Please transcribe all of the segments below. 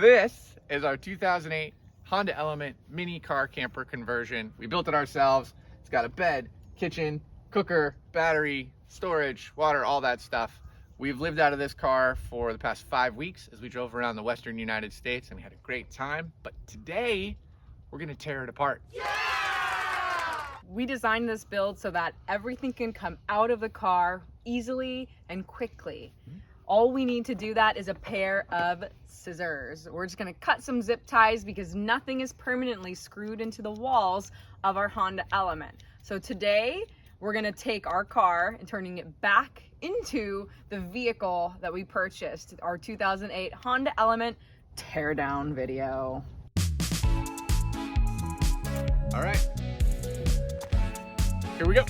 This is our 2008 Honda Element mini car camper conversion. We built it ourselves. It's got a bed, kitchen, cooker, battery, storage, water, all that stuff. We've lived out of this car for the past 5 weeks as we drove around the Western United States, and we had a great time. But today, we're gonna tear it apart. Yeah! We designed this build so that everything can come out of the car easily and quickly. All we need to do that is a pair of scissors. We're just gonna cut some zip ties because nothing is permanently screwed into the walls of our Honda Element. So today, we're gonna take our car and turning it back into the vehicle that we purchased, our 2008 Honda Element teardown video. All right, here we go.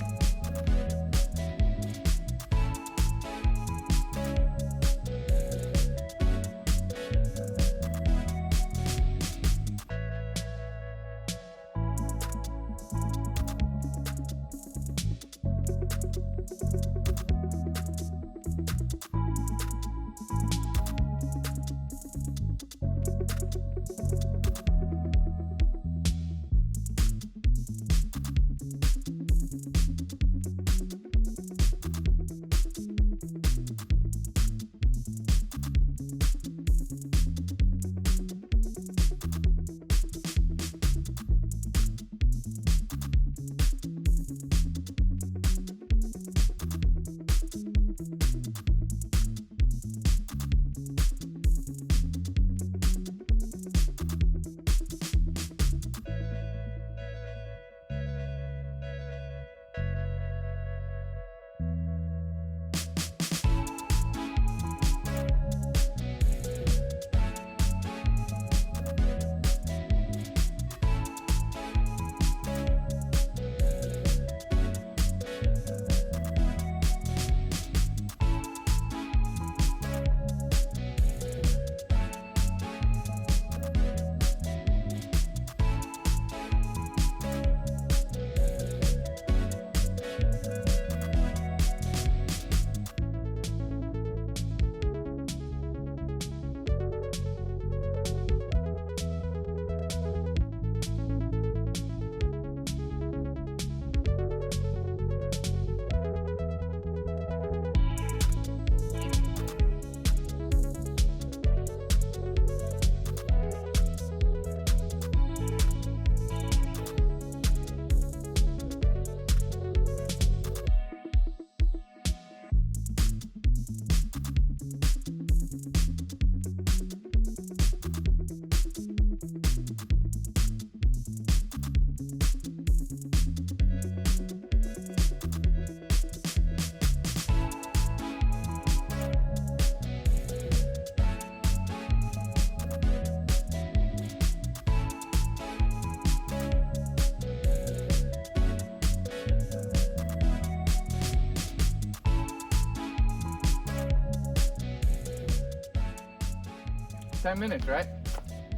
Ten minutes, right?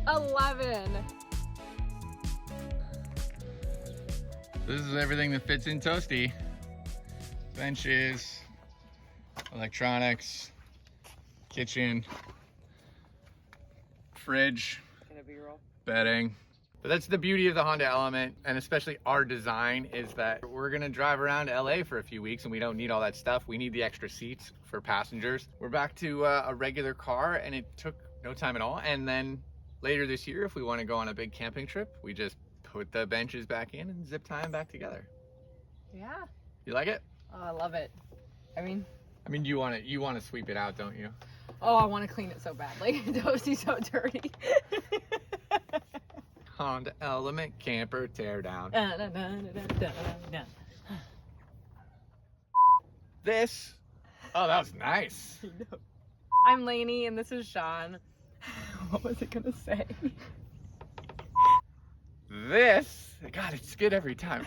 11. This is everything that fits in Toastie. Benches, electronics, kitchen, fridge, bedding. But that's the beauty of the Honda Element, and especially our design, is that we're gonna drive around LA for a few weeks and we don't need all that stuff. We need the extra seats for passengers. We're back to a regular car, and it took no time at all. And then later this year, if we want to go on a big camping trip, we just put the benches back in and zip tie them back together. Yeah. You like it? Oh, I love it. I mean, you want to sweep it out, don't you? Oh, I want to clean it so badly. Toastie's so dirty. Honda Element camper teardown. This. Oh, that was nice. I'm Lainey and this is Shawn. What was it gonna say? This. God, it's good every time.